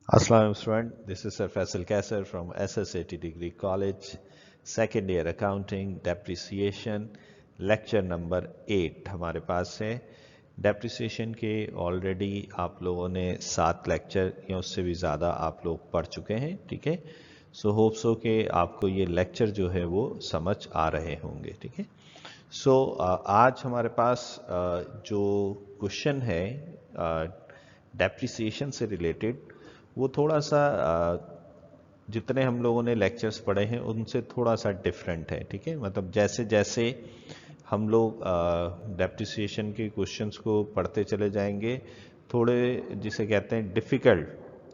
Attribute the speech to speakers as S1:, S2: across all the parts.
S1: Assalamu student, this is Sir Faisal Kaisar from SSAT Degree College, second year accounting, depreciation, lecture number 8 हमारे पास है। Depreciation के already आप लोगों ने 7 lecture या उससे भी ज़्यादा आप लोग पढ़ चुके हैं, ठीक है। सो होप सो कि आपको ये लेक्चर जो है वो समझ आ रहे होंगे, ठीक है। सो आज हमारे पास जो क्वेश्चन है डेप्रिसिएशन से रिलेटेड, वो थोड़ा सा जितने हम लोगों ने लेक्चर्स पढ़े हैं उनसे थोड़ा सा डिफरेंट है, ठीक है। मतलब जैसे जैसे हम लोग डेप्रिसिएशन के क्वेश्चंस को पढ़ते चले जाएंगे, थोड़े जिसे कहते हैं डिफ़िकल्ट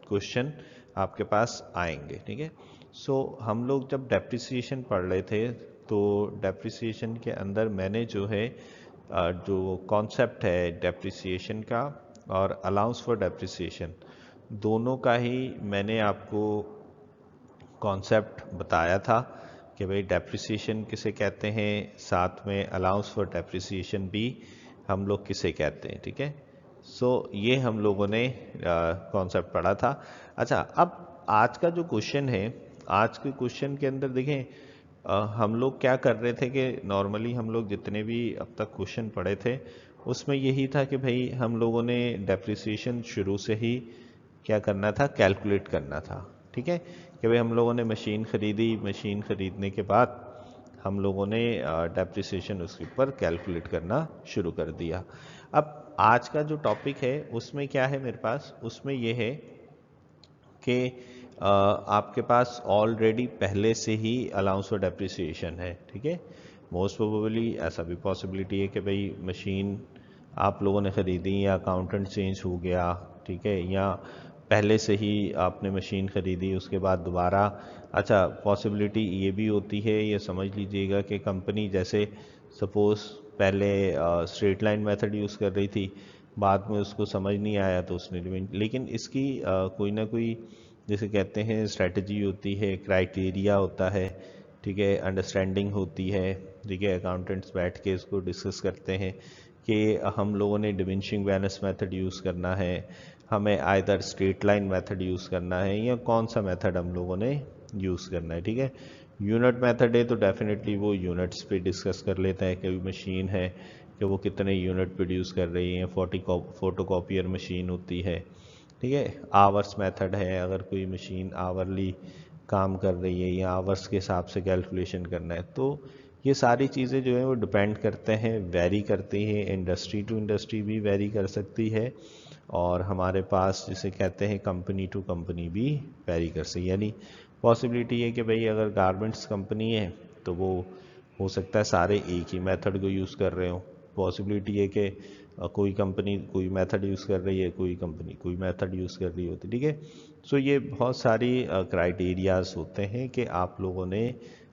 S1: क्वेश्चन आपके पास आएंगे, ठीक है। सो हम लोग जब डेप्रिसिएशन पढ़ रहे थे तो डेप्रिसिएशन के अंदर मैंने जो है जो कॉन्सेप्ट है डेप्रिसिएशन का और अलाउंस फॉर डेप्रिसिएशन, दोनों का ही मैंने आपको कॉन्सेप्ट बताया था कि भाई डेप्रिसिएशन किसे कहते हैं, साथ में अलाउंस फॉर डेप्रिसिएशन भी हम लोग किसे कहते हैं, ठीक है। सो ये हम लोगों ने कॉन्सेप्ट पढ़ा था। अच्छा, अब आज का जो क्वेश्चन है, आज के क्वेश्चन के अंदर देखें हम लोग क्या कर रहे थे कि नॉर्मली हम लोग जितने भी अब तक क्वेश्चन पढ़े थे उसमें यही था कि भाई हम लोगों ने डेप्रिसिएशन शुरू से ही क्या करना था, कैलकुलेट करना था, ठीक है। कि भाई हम लोगों ने मशीन ख़रीदी, मशीन ख़रीदने के बाद हम लोगों ने डेप्रिसिएशन उसके ऊपर कैलकुलेट करना शुरू कर दिया। अब आज का जो टॉपिक है उसमें क्या है मेरे पास, उसमें ये है कि आपके पास ऑलरेडी पहले से ही अलाउंस फॉर डेप्रिसिएशन है, ठीक है। मोस्ट प्रोबेबली ऐसा भी पॉसिबिलिटी है कि भाई मशीन आप लोगों ने ख़रीदी या अकाउंटेंट चेंज हो गया, ठीक है, या पहले से ही आपने मशीन ख़रीदी उसके बाद दोबारा। अच्छा, पॉसिबिलिटी ये भी होती है, ये समझ लीजिएगा कि कंपनी जैसे सपोज़ पहले स्ट्रेट लाइन मेथड यूज़ कर रही थी, बाद में उसको समझ नहीं आया तो उसने लेकिन इसकी कोई ना कोई जिसे कहते हैं स्ट्रेटजी होती है, क्राइटेरिया होता है, ठीक है, अंडरस्टैंडिंग होती है, ठीक है। अकाउंटेंट्स बैठ के इसको डिस्कस करते हैं कि हम लोगों ने डिमिनिशिंग बैलेंस मेथड यूज़ करना है, हमें either straight line method use करना है, या कौन सा मेथड हम लोगों ने यूज़ करना है, ठीक है। यूनिट मेथड है तो डेफिनेटली वो यूनिट्स पे डिस्कस कर लेता है कि मशीन है कि वो कितने यूनिट प्रोड्यूस कर रही है, फोटो कॉपियर मशीन होती है, ठीक है। आवर्स मेथड है, अगर कोई मशीन आवरली काम कर रही है या आवर्स के हिसाब से कैलकुलेशन करना है, तो ये सारी चीज़ें जो है वो डिपेंड करते हैं, वेरी करती हैं, इंडस्ट्री टू इंडस्ट्री भी वेरी कर सकती है, और हमारे पास जिसे कहते हैं कंपनी टू कंपनी भी वेरी कर सकती है। यानी पॉसिबिलिटी है कि भाई अगर गारमेंट्स कंपनी है तो वो हो सकता है सारे एक ही मेथड को यूज़ कर रहे हो, पॉसिबिलिटी है कि कोई कंपनी कोई मेथड यूज़ कर रही है, कोई कंपनी कोई मेथड यूज़ कर रही होती, ठीक है। सो ये बहुत सारी क्राइटेरियाज होते हैं कि आप लोगों ने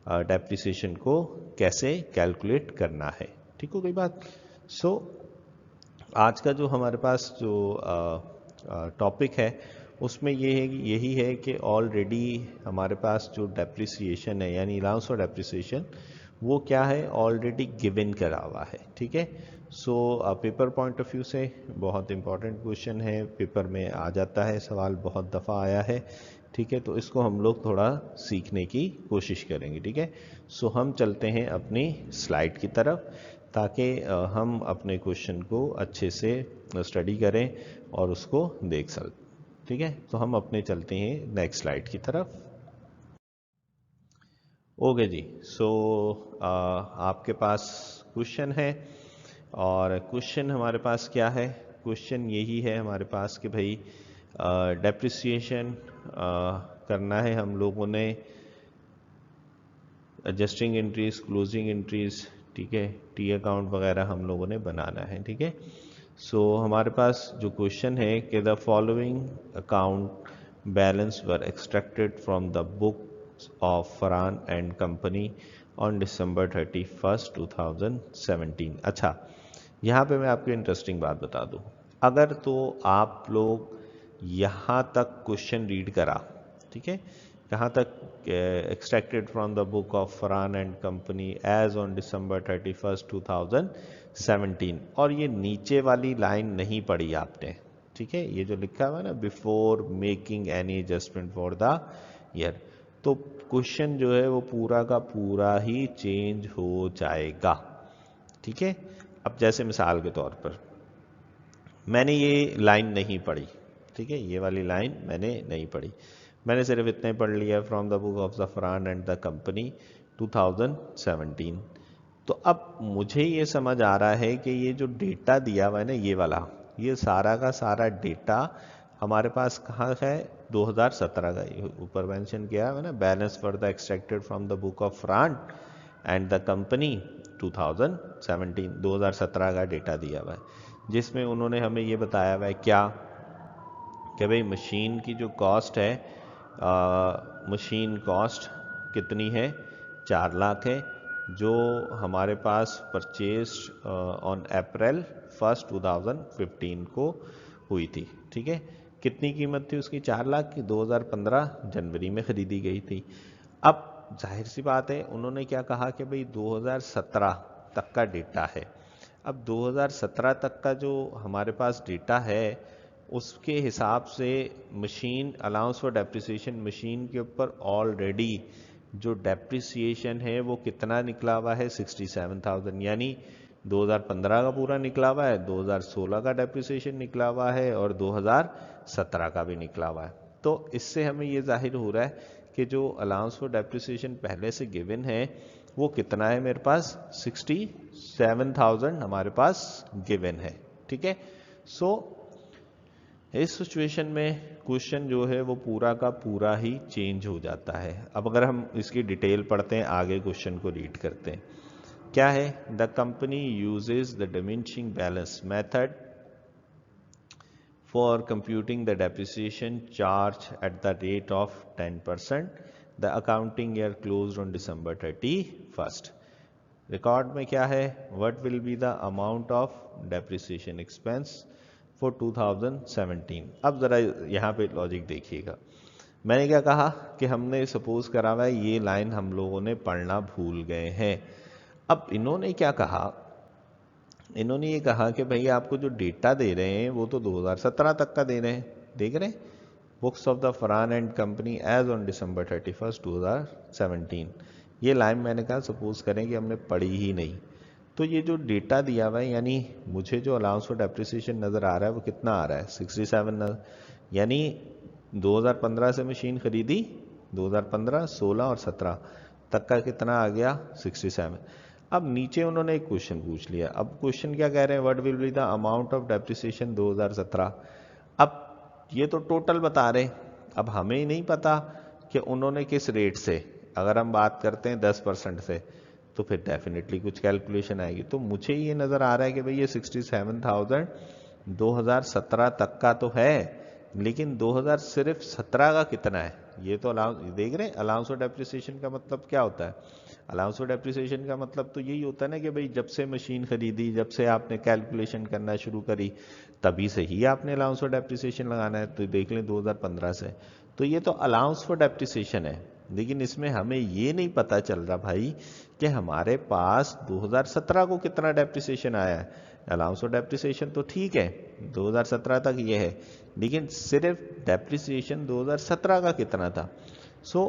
S1: डेप्रिसिएशन को कैसे कैलकुलेट करना है, ठीक हो गई बात। सो आज का जो हमारे पास जो टॉपिक है उसमें ये है कि यही है कि ऑलरेडी हमारे पास जो डेप्रिसिएशन है यानी अलाउंस फॉर डेप्रिसिएशन, वो क्या है, ऑलरेडी गिवन करा हुआ है, ठीक है। So paper point of view से बहुत इंपॉर्टेंट क्वेश्चन है, पेपर में आ जाता है, सवाल बहुत दफ़ा आया है, ठीक है। तो इसको हम लोग थोड़ा सीखने की कोशिश करेंगे, ठीक है। सो हम चलते हैं अपनी स्लाइड की तरफ ताकि हम अपने क्वेश्चन को अच्छे से स्टडी करें और उसको देख सकें, ठीक है। तो हम अपने चलते हैं नेक्स्ट स्लाइड की तरफ। ओके जी। सो आपके पास क्वेश्चन है, और क्वेश्चन हमारे पास क्या है, क्वेश्चन यही है हमारे पास कि भाई डेप्रिसिएशन करना है हम लोगों ने, एडजस्टिंग एंट्रीज, क्लोजिंग एंट्रीज, ठीक है, टी अकाउंट वगैरह हम लोगों ने बनाना है, ठीक है। सो हमारे पास जो क्वेश्चन है कि the following account balance were extracted from the books of Farhan and company on December 31st 2017। अच्छा, यहाँ पे मैं आपको इंटरेस्टिंग बात बता दूँ, अगर तो आप लोग यहाँ तक क्वेश्चन रीड करा, ठीक है, कहाँ तक, extracted from the book of Farhan and company as on December 31st 2017, और ये नीचे वाली लाइन नहीं पढ़ी आपने, ठीक है, ये जो लिखा हुआ है ना, before making any adjustment for the year, तो क्वेश्चन जो है वो पूरा का पूरा ही चेंज हो जाएगा। ठीक है, अब जैसे मिसाल के तौर पर मैंने ये लाइन नहीं पढ़ी, ठीक है, ये वाली लाइन मैंने नहीं पढ़ी, मैंने सिर्फ इतने पढ़ लिया फ्रॉम द बुक ऑफ ज़फ़रान एंड द कंपनी 2017। तो अब मुझे ये समझ आ रहा है कि ये जो डेटा दिया हुआ है ना, ये वाला, ये सारा का सारा डेटा हमारे पास कहाँ है, 2017 का। ऊपर मेंशन किया है ना, balance for the extracted from the book of फ्रांड एंड द कंपनी 2017, 2017 का डेटा दिया हुआ है, जिसमें उन्होंने हमें ये बताया हुआ है क्या, कि भाई मशीन की जो कॉस्ट है, मशीन कॉस्ट कितनी है, 4 लाख है, जो हमारे पास परचेज ऑन अप्रैल 1 2015 को हुई थी। ठीक है, कितनी कीमत थी उसकी, 4 लाख की, 2015 जनवरी में खरीदी गई थी। अब जाहिर सी बात है, उन्होंने क्या कहा कि भाई 2017 तक का डेटा है। अब 2017 तक का जो हमारे पास डेटा है, उसके हिसाब से machine allowance for depreciation, machine के ऊपर ऑलरेडी जो डेप्रिसिएशन है वो कितना निकला हुआ है, 67,000, यानी 2015 का पूरा निकला हुआ है, 2016 का डेप्रिसिएशन निकला हुआ है और 2017 का भी निकला हुआ है। तो इससे हमें ये जाहिर हो रहा है कि जो अलाउंस फॉर डेप्रिसिएशन पहले से गिवन है वो कितना है, मेरे पास 67,000 हमारे पास गिवन है। ठीक है, सो इस सिचुएशन में क्वेश्चन जो है वो पूरा का पूरा ही चेंज हो जाता है। अब अगर हम इसकी डिटेल पढ़ते हैं, आगे क्वेश्चन को रीड करते हैं, क्या है, the company uses the diminishing balance method for computing the depreciation charge at the rate of 10%, the accounting year closed on December 31st। Record में क्या है, what will be the amount of depreciation expense for 2017। अब जरा यहाँ पे logic देखिएगा, मैंने क्या कहा कि हमने सपोज करा हुआ है ये लाइन हम लोगों ने पढ़ना भूल गए हैं। अब इन्होंने क्या कहा, इन्होंने ये कहा कि भाई आपको जो डेटा दे रहे हैं वो तो 2017 तक का दे रहे हैं, देख रहे हैं, books of the Farhan and company as on December 31st 2017। ये लाइन मैंने कहा सपोज करें कि हमने पढ़ी ही नहीं, तो ये जो डेटा दिया हुआ है, यानी मुझे जो अलाउंस फॉर डेप्रिसिएशन नज़र आ रहा है वो कितना आ रहा है, 67, यानी 2015 से मशीन खरीदी, 2015, 16 और 17 तक का कितना आ गया, 67। अब नीचे उन्होंने एक क्वेश्चन पूछ लिया, अब क्वेश्चन क्या कह रहे हैं, what will be the amount of depreciation 2017। अब ये तो टोटल बता रहे, अब हमें नहीं पता कि उन्होंने किस रेट से, अगर हम बात करते हैं 10% से, तो फिर डेफिनेटली कुछ कैलकुलेशन आएगी। तो मुझे ये नज़र आ रहा है कि भाई ये 67,000 2017 तक का तो है, लेकिन 2000 सिर्फ 17 का कितना है, ये तो अलाउंस देख रहे हैं। अलाउंस और डेप्रिसिएशन का मतलब क्या होता है, अलाउंस और डेप्रिसिएशन का मतलब तो यही होता है ना कि भाई जब से मशीन खरीदी, जब से आपने कैलकुलेशन करना शुरू करी, तभी से ही आपने अलाउंस और डेप्रिसिएशन लगाना है। तो देख लें 2015 से, तो ये तो अलाउंस फॉर डेप्रिसिएशन है, लेकिन इसमें हमें ये नहीं पता चल रहा भाई कि हमारे पास 2017 को कितना डेप्रिसिएशन आया है। अलाउंस और डेप्रिसिएशन तो ठीक है 2017 तक ये है, लेकिन सिर्फ डेप्रिसिएशन 2017 का कितना था। सो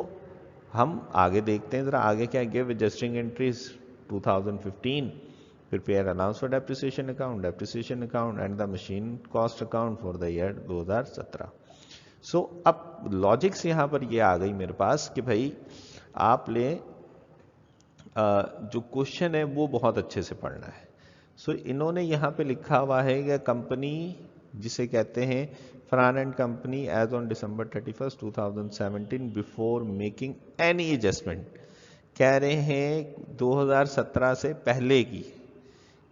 S1: हम आगे देखते हैं जरा, आगे क्या, give adjusting entries 2015, prepare allowance for depreciation account and the machine cost account for the year 2017। सो अब लॉजिक्स यहां पर ये आ गई मेरे पास कि भाई आप ले जो क्वेश्चन है वो बहुत अच्छे से पढ़ना है। सो इन्होंने यहाँ पे लिखा हुआ है कि कंपनी जिसे कहते हैं Farhan and company as on December 31st 2017 before making any adjustment, कह रहे हैं 2017 से पहले की,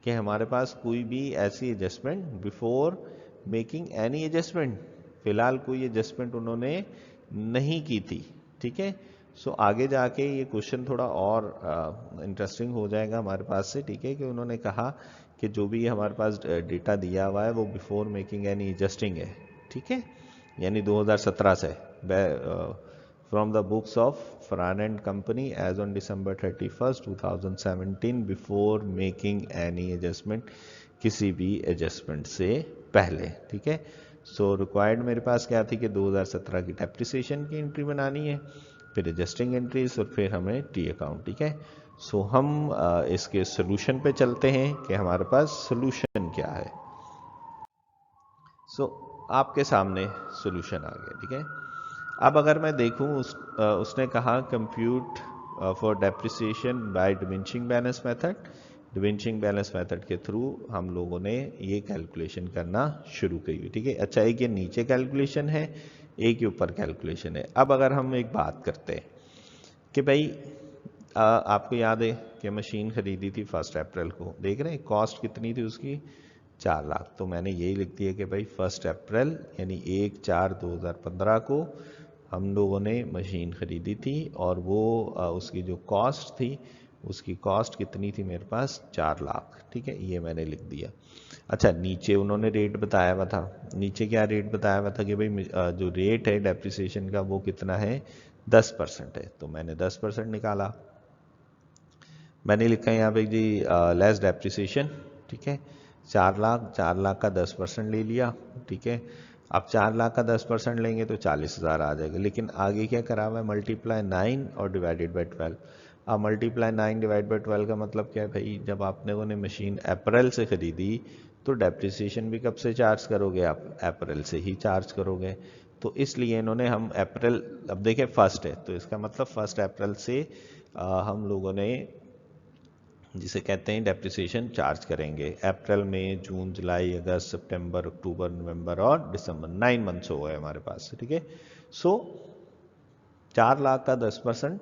S1: कि हमारे पास कोई भी ऐसी adjustment before making any adjustment, फिलहाल कोई एडजस्टमेंट उन्होंने नहीं की थी। ठीक है, सो आगे जाके ये क्वेश्चन थोड़ा और इंटरेस्टिंग हो जाएगा हमारे पास से। ठीक है, कि उन्होंने कहा कि जो भी हमारे पास डेटा दिया हुआ है वो बिफोर मेकिंग एनी एडजस्टिंग है। ठीक है, यानी 2017 से, from the books of Farhan and company as on December 31st 2017 before making any adjustment, किसी भी एडजस्टमेंट से पहले। ठीक है, सो रिक्वायर्ड मेरे पास क्या थी कि 2017 की डेप्रिसिएशन की एंट्री बनानी है, फिर एडजस्टिंग एंट्रीज और फिर हमें टी अकाउंट। ठीक है, सो हम इसके सोल्यूशन पे चलते हैं कि हमारे पास सोल्यूशन क्या है। सो आपके सामने सोल्यूशन आ गया। ठीक है, अब अगर मैं देखूं उसने कहा compute for depreciation by diminishing balance method. Diminishing balance method के थ्रू हम लोगों ने ये कैलकुलेशन करना शुरू की। ठीक है, अच्छा एक ये नीचे कैलकुलेशन है, एक ये ऊपर कैलकुलेशन है। अब अगर हम एक बात करते हैं कि भाई आपको याद है कि मशीन खरीदी थी 1 अप्रैल को, देख रहे हैं कॉस्ट कितनी थी उसकी, 4 लाख। तो मैंने यही लिख दिया कि भाई 1 अप्रैल यानी 1/4/2015 को हम लोगों ने मशीन खरीदी थी और वो उसकी जो कॉस्ट थी, उसकी कॉस्ट कितनी थी मेरे पास, 4 लाख। ठीक है, ये मैंने लिख दिया। अच्छा नीचे उन्होंने रेट बताया हुआ था, नीचे क्या रेट बताया हुआ था कि भाई जो रेट है डेप्रिसिएशन का वो कितना है, 10% है। तो मैंने 10% निकाला, मैंने लिखा है यहाँ पे जी लेस डेप्रिसिएशन। ठीक है, 4 लाख, 4 लाख का 10% ले लिया। ठीक है, अब 4 लाख का 10% लेंगे तो 40,000 आ जाएगा, लेकिन आगे क्या करा हुआ है, मल्टीप्लाई 9 और डिवाइडेड बाई 12। अब मल्टीप्लाई 9 डिवाइड बाई 12 का मतलब क्या है भाई, जब आपने वो ने मशीन अप्रैल से खरीदी तो डेप्रिसिएशन भी कब से चार्ज करोगे, आप अप्रैल से ही चार्ज करोगे। तो इसलिए इन्होंने हम अप्रैल, अब देखें 1 है तो इसका मतलब 1 अप्रैल से हम लोगों ने जिसे कहते हैं डेप्रिसिएशन चार्ज करेंगे। अप्रैल, मई, जून, जुलाई, अगस्त, सितंबर, अक्टूबर, नवंबर और दिसंबर, 9 मंथ्स हो गए हमारे पास। ठीक है, सो 4 लाख का 10%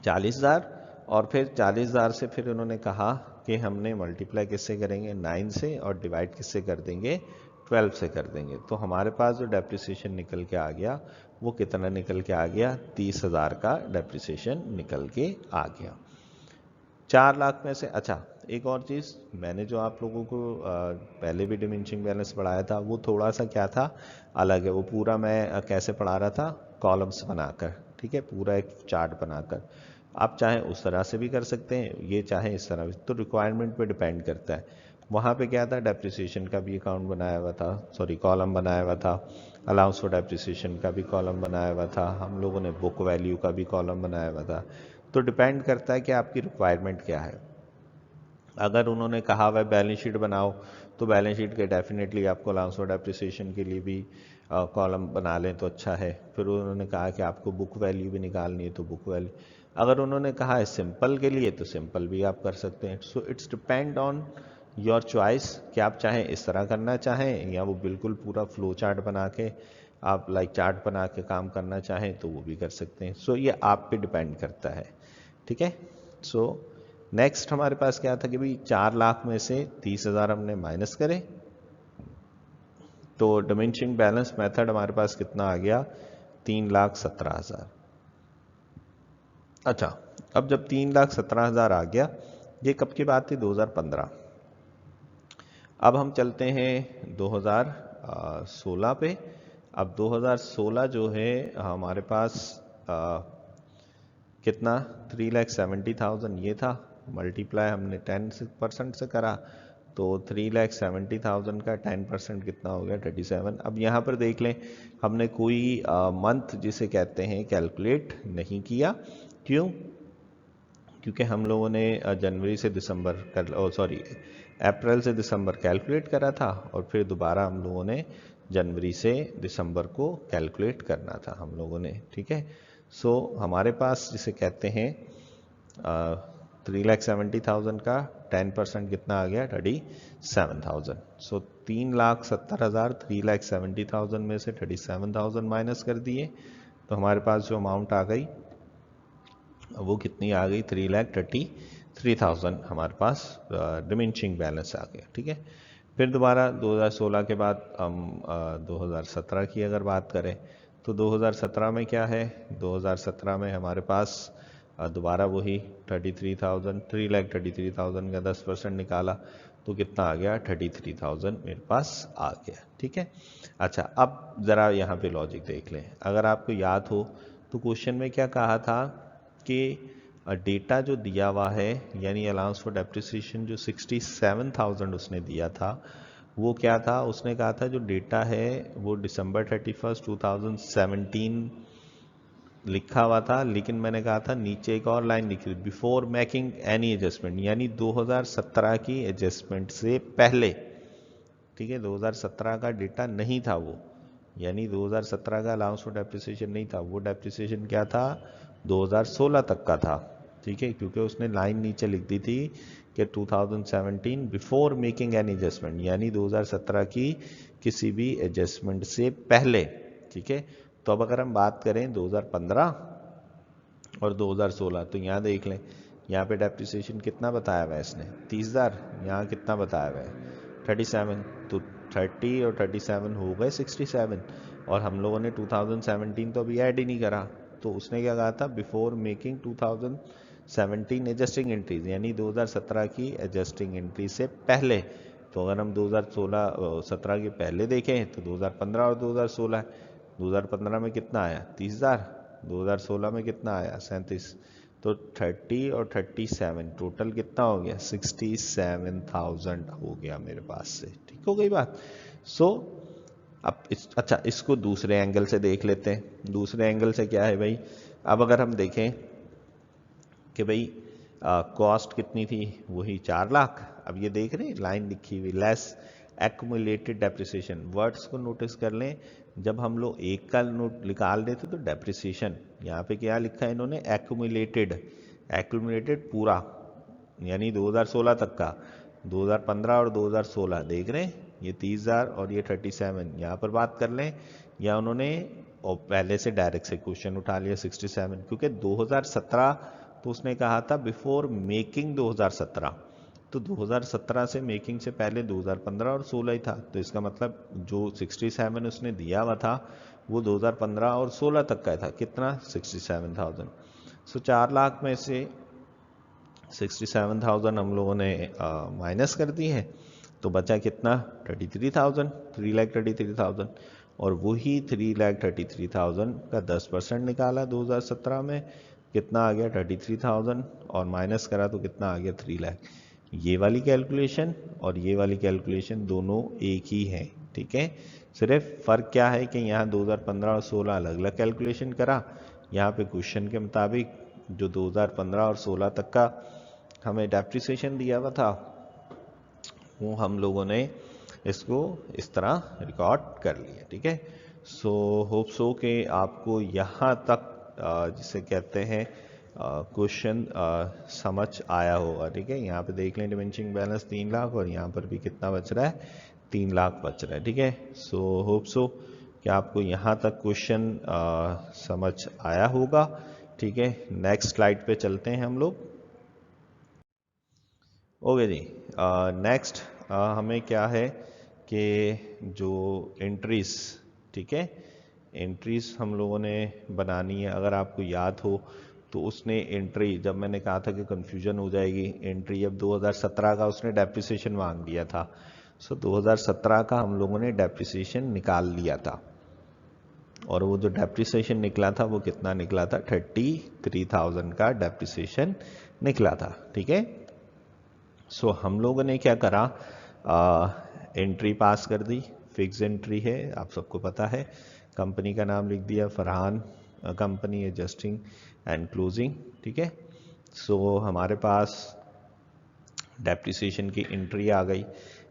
S1: 40,000, और फिर 40,000 से फिर उन्होंने कहा कि हमने मल्टीप्लाई किससे करेंगे, 9 से, और डिवाइड किससे कर देंगे, 12 से कर देंगे। तो हमारे पास जो डेप्रिसिएशन निकल के आ गया वो कितना निकल के आ गया, 30,000 का डेप्रिसिएशन निकल के आ गया 4 लाख में से। अच्छा एक और चीज़, मैंने जो आप लोगों को पहले भी डिमिनिशिंग बैलेंस पढ़ाया था वो थोड़ा सा क्या था, अलग है। वो पूरा मैं कैसे पढ़ा रहा था, कॉलम्स बनाकर। ठीक है, पूरा एक चार्ट बनाकर। आप चाहे उस तरह से भी कर सकते हैं, ये चाहे इस तरह भी, तो रिक्वायरमेंट पे डिपेंड करता है। वहाँ पे क्या था, डेप्रिसिएशन का भी अकाउंट बनाया हुआ था, सॉरी कॉलम बनाया हुआ था, अलाउंस फॉर डेप्रिसिएशन का भी कॉलम बनाया हुआ था, हम लोगों ने बुक वैल्यू का भी कॉलम बनाया हुआ था। तो डिपेंड करता है कि आपकी रिक्वायरमेंट क्या है। अगर उन्होंने कहा हुआ बैलेंस शीट बनाओ तो बैलेंस शीट के डेफिनेटली आपको अलाउंस फॉर डेप्रिसिएशन के लिए भी कॉलम बना लें तो अच्छा है। फिर उन्होंने कहा कि आपको बुक वैल्यू भी निकालनी है तो बुक वैल्यू, अगर उन्होंने कहा है सिंपल के लिए तो सिंपल भी आप कर सकते हैं। So it's depend on your choice कि आप चाहें इस तरह करना चाहें या वो बिल्कुल पूरा फ्लो चार्ट बना के आप लाइक चार्ट बना के काम करना चाहें तो वो भी कर सकते हैं। सो ये आप पे डिपेंड करता है। ठीक है, सो नेक्स्ट हमारे पास क्या था कि भाई 4 लाख में से 30,000 हमने माइनस करे तो डिमिनिशिंग बैलेंस मेथड हमारे पास कितना आ गया, 3,17,000। अच्छा अब जब 3,17,000 आ गया, ये कब की बात थी, 2015। अब हम चलते हैं 2016 पे। अब 2016 जो है हमारे पास कितना, 3,70,000 ये था, मल्टीप्लाई हमने 10% से करा तो 3,70,000 का 10% कितना हो गया, 37। अब यहाँ पर देख लें, हमने कोई मंथ जिसे कहते हैं कैलकुलेट नहीं किया। क्यों, क्योंकि हम लोगों ने जनवरी से दिसंबर कर, सॉरी अप्रैल से दिसंबर कैलकुलेट करा था और फिर दोबारा हम लोगों ने जनवरी से दिसंबर को कैलकुलेट करना था हम लोगों ने। ठीक है, सो हमारे पास जिसे कहते हैं 3,70,000 का 10% कितना आ गया, 37,000। सो 3,70,000 3,70,000 में से 37,000 माइनस कर दिए तो हमारे पास जो अमाउंट आ गई वो कितनी आ गई, 3,33,000 हमारे पास डिमिनिशिंग बैलेंस आ गया। ठीक है, फिर दोबारा 2016 के बाद हम 2017 की अगर बात करें तो 2017 में क्या है, 2017 में हमारे पास दोबारा वही 33,000, 3,33,000 का 10% निकाला तो कितना आ गया, 33,000 मेरे पास आ गया। ठीक है, अच्छा अब ज़रा यहाँ पे लॉजिक देख लें। अगर आपको याद हो तो क्वेश्चन में क्या कहा था कि डेटा जो दिया हुआ है यानी अलाउंस फॉर डेप्रिसिएशन जो 67,000 उसने दिया था वो क्या था, उसने कहा था जो डेटा है वो दिसंबर 31 2017 लिखा हुआ था, लेकिन मैंने कहा था नीचे एक और लाइन लिखी थी, बिफोर मेकिंग एनी एडजस्टमेंट, यानी 2017 की एडजस्टमेंट से पहले। ठीक है, 2017 का डेटा नहीं था वो, यानी 2017 का अलाउंस फॉर डेप्रिसिएशन नहीं था, वो डेप्रिसिएशन क्या था 2016 तक का था। ठीक है, क्योंकि उसने लाइन नीचे लिख दी थी कि 2017 बिफोर मेकिंग एन एडजस्टमेंट, यानी 2017 की किसी भी एडजस्टमेंट से पहले। ठीक है, तो अब अगर हम बात करें 2015 और 2016, तो यहाँ देख लें, यहाँ पे डेप्रिसिएशन कितना बताया हुआ है इसने 30,000, यहाँ कितना बताया हुआ है 37, तो 30 और 37 हो गए 67, और हम लोगों ने 2017 तो अभी ऐड ही नहीं करा। तो उसने क्या कहा था, बिफोर मेकिंग 2017 एडजस्टिंग एंट्रीज, यानी 2017 की एडजस्टिंग एंट्री से पहले। तो अगर हम 2017 के पहले देखें तो 2015 और 2016 है। 2015 में कितना आया 30,000, 2016 में कितना आया 37, तो 30 और 37 टोटल कितना हो गया 67,000 हो गया मेरे पास से। ठीक हो गई बात। सो अब अच्छा, इसको दूसरे एंगल से देख लेते हैं। दूसरे एंगल से क्या है भाई, अब अगर हम देखें कि भाई कॉस्ट कितनी थी, वही 4 लाख। अब ये देख रहे हैं लाइन लिखी हुई लेस एक्यूमुलेटेड डेप्रिसिएशन, वर्ड्स को नोटिस कर लें। जब हम लोग एक का नोट निकाल देते तो डेप्रिसिएशन, यहाँ पे क्या लिखा है इन्होंने एक्यूमुलेटेड, एक्यूमुलेटेड पूरा, यानी 2016 तक का, 2015 और 2016 देख रहे हैं, ये 30,000 और ये 37, यहाँ पर बात कर लें, या उन्होंने और पहले से डायरेक्ट से क्वेश्चन उठा लिया 67, क्योंकि 2017 तो उसने कहा था बिफोर मेकिंग 2017, तो 2017 से मेकिंग से पहले 2015 और 16 ही था। तो इसका मतलब जो 67 उसने दिया हुआ था वो 2015 और 16 तक का था, कितना 67,000। सो 4 लाख में से 67,000 हम लोगों ने माइनस कर दी है, तो बचा कितना 33,000, 3,33,000, और वही 3,33,000 का 10% निकाला 2017 में, कितना आ गया 33,000, और माइनस करा तो कितना आ गया 3 लाख। ये वाली कैलकुलेशन और ये वाली कैलकुलेशन दोनों एक ही है। ठीक है, सिर्फ फर्क क्या है कि यहाँ 2015 और 16 अलग अलग कैलकुलेशन करा, यहाँ पे क्वेश्चन के मुताबिक जो 2015 और 16 तक का हमें डेप्रिसिएशन दिया हुआ था वो हम लोगों ने इसको इस तरह रिकॉर्ड कर लिया। ठीक है, सो होप सो कि आपको यहाँ तक जिसे कहते हैं क्वेश्चन समझ आया होगा। ठीक है, यहाँ पे देख लें डिवेंचरिंग बैलेंस 3 लाख और यहाँ पर भी कितना बच रहा है 3 लाख बच रहा है। ठीक है, सो होप सो कि आपको यहाँ तक क्वेश्चन समझ आया होगा। ठीक है, नेक्स्ट स्लाइड पे चलते हैं हम लोग। ओके जी, नेक्स्ट हमें क्या है कि जो एंट्रीज, ठीक है, एंट्रीज हम लोगों ने बनानी है। अगर आपको याद हो तो उसने एंट्री, जब मैंने कहा था कि कंफ्यूजन हो जाएगी, एंट्री अब 2017 का उसने डेप्रिसिएशन मांग लिया था। सो 2017 का हम लोगों ने डेप्रिसिएशन निकाल लिया था, और वो जो डेप्रिसिएशन निकला था वो कितना निकला था 33,000 का डेप्रिसिएशन निकला था। ठीक है, सो हम लोगों ने क्या करा, एंट्री पास कर दी, फिक्स एंट्री है आप सबको पता है, कंपनी का नाम लिख दिया Farhan company adjusting and closing. ठीक है, सो हमारे पास डेप्रिसिएशन की एंट्री आ गई।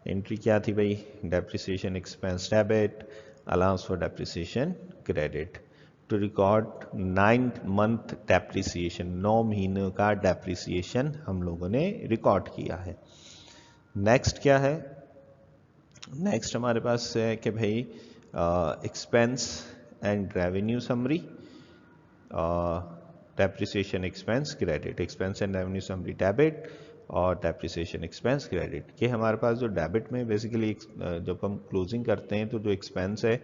S1: एंट्री क्या थी भाई, depreciation expense debit, allowance for depreciation credit, to record 9 month depreciation, 9 महीनों का डेप्रिसिएशन हम लोगों ने रिकॉर्ड किया है। नेक्स्ट क्या है, नेक्स्ट हमारे पास है कि भाई expense and revenue summary, depreciation expense credit, expense and revenue summary debit और डेप्रिसिएशन एक्सपेंस क्रेडिट। कि हमारे पास जो डेबिट में बेसिकली जब हम क्लोजिंग करते हैं तो जो एक्सपेंस है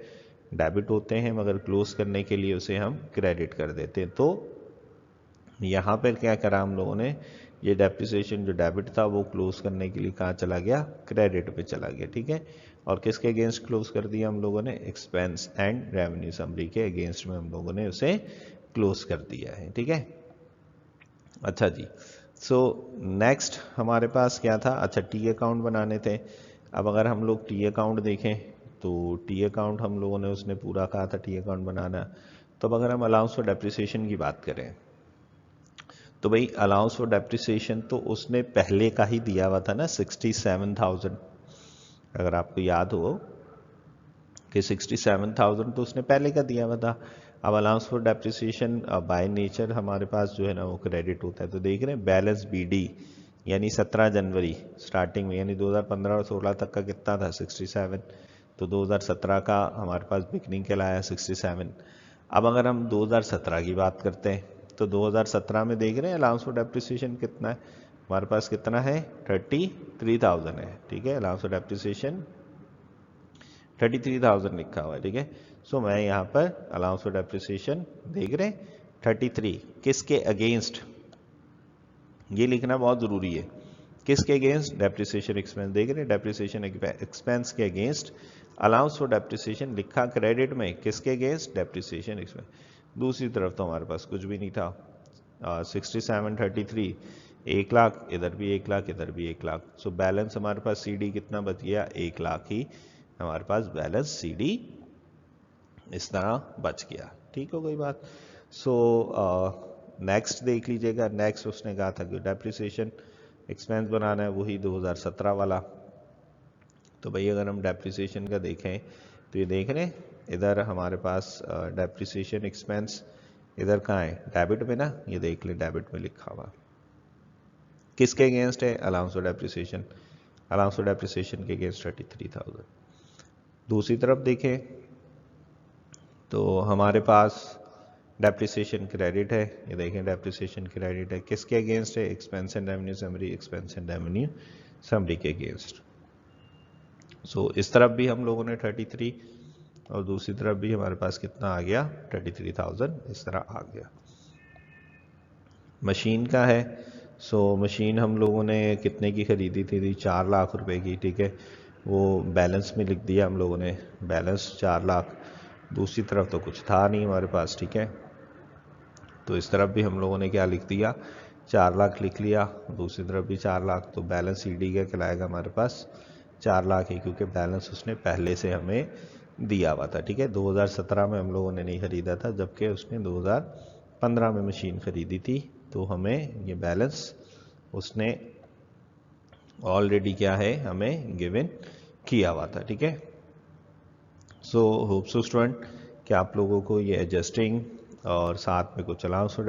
S1: डेबिट होते हैं, मगर क्लोज करने के लिए उसे हम क्रेडिट कर देते हैं। तो यहाँ पर क्या करा हम लोगों ने, ये डेप्रिसिएशन जो डेबिट था वो क्लोज करने के लिए कहाँ चला गया, क्रेडिट पे चला गया। ठीक है, और किसके अगेंस्ट क्लोज कर दिया हम लोगों ने, एक्सपेंस एंड रेवेन्यू समरी के अगेंस्ट में हम लोगों ने उसे क्लोज कर दिया है। ठीक है, अच्छा जी, सो नेक्स्ट हमारे पास क्या था, अच्छा टी अकाउंट बनाने थे। अब अगर हम लोग टी अकाउंट देखें तो टी अकाउंट हम लोगों ने उसने पूरा कहा था टी अकाउंट बनाना। तो अब अगर हम अलाउंस फॉर डेप्रिसिएशन की बात करें तो भाई अलाउंस फॉर डेप्रिसिएशन तो उसने पहले का ही दिया हुआ था ना 67,000, अगर आपको याद हो कि 67,000 तो उसने पहले का दिया हुआ था। अब allowance for depreciation by nature हमारे पास जो है ना वो क्रेडिट होता है। तो देख रहे हैं बैलेंस बीडी यानी 17 जनवरी स्टार्टिंग में, यानी 2015 और 16 तक का कितना था 67, तो 2017 का हमारे पास बिगनिंग कहलाया 67। अब अगर हम 2017 की बात करते हैं तो 2017 में देख रहे हैं अलाउंस फॉर डेप्रिसिएशन कितना है हमारे पास, कितना है 33,000 है, ठीक है। अलाउंस फॉर डेप्रिसिएशन 33,000 लिखा हुआ है, ठीक है। सो मैं यहाँ पर अलाउंस फॉर डेप्रिसिएशन देख रहे हैं 33 किसके अगेंस्ट, ये लिखना बहुत जरूरी है, किसके अगेंस्ट, डेप्रिसिएशन एक्सपेंस। देख रहे हैं डेप्रिसिएशन एक्सपेंस के अगेंस्ट अलाउंस फॉर डेप्रिसिएशन लिखा क्रेडिट में, किसके अगेंस्ट, डेप्रिसिएशन एक्सपेंस। दूसरी तरफ तो हमारे पास कुछ भी नहीं था, 67 33 1 लाख, इधर भी 1 लाख, इधर भी 1 लाख। सो बैलेंस हमारे पास सीडी कितना बच गया, 1 लाख ही हमारे पास बैलेंस सीडी इस तरह बच गया, ठीक हो गई बात। सो नेक्स्ट देख लीजिएगा, नेक्स्ट उसने कहा था कि डेप्रिसिएशन एक्सपेंस बनाना है, वही 2017 वाला। तो भाई अगर हम डेप्रिसिएशन का देखें तो ये देख रहे हैं इधर हमारे पास डेप्रिसिएशन एक्सपेंस इधर कहाँ है, डेबिट में ना, ये देख लें डेबिट में लिखा हुआ, किसके अगेंस्ट है, allowance for depreciation, allowance for depreciation के अगेंस्ट 33,000। दूसरी तरफ देखें तो हमारे पास डेप्रिसिएशन क्रेडिट है, ये देखें डेप्रिसिएशन क्रेडिट है, किसके अगेंस्ट है, expense and revenue summary, expense and revenue summary के अगेंस्ट। सो इस तरफ भी हम लोगों ने 33 और दूसरी तरफ भी हमारे पास कितना आ गया 33,000 इस तरह आ गया। मशीन का है, सो मशीन हम लोगों ने कितने की खरीदी थी 4 लाख रुपए की, ठीक है। वो बैलेंस में लिख दिया हम लोगों ने, बैलेंस 4 लाख, दूसरी तरफ तो कुछ था नहीं हमारे पास, ठीक है। तो इस तरफ भी हम लोगों ने क्या लिख दिया 4 लाख लिख लिया, दूसरी तरफ भी 4 लाख। तो बैलेंस सीडी का कहलाएगा हमारे पास 4 लाख ही, क्योंकि बैलेंस उसने पहले से हमें दिया हुआ था, ठीक है। 2017 में हम लोगों ने नहीं खरीदा था, जबकि उसने 2015 में मशीन खरीदी थी, तो हमें ये बैलेंस उसने ऑलरेडी क्या है हमें गिवन किया हुआ था, ठीक है। सो होप सो स्टूडेंट कि आप लोगों को ये एडजस्टिंग और साथ में कुछ अलाउंस फॉर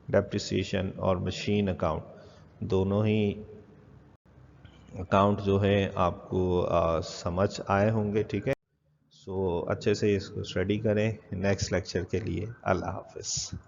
S1: डेप्रिसिएशन और मशीन अकाउंट दोनों ही अकाउंट जो है आपको समझ आए होंगे, ठीक है। सो अच्छे से इसको स्टडी करें। नेक्स्ट लेक्चर के लिए अल्लाह हाफिज़।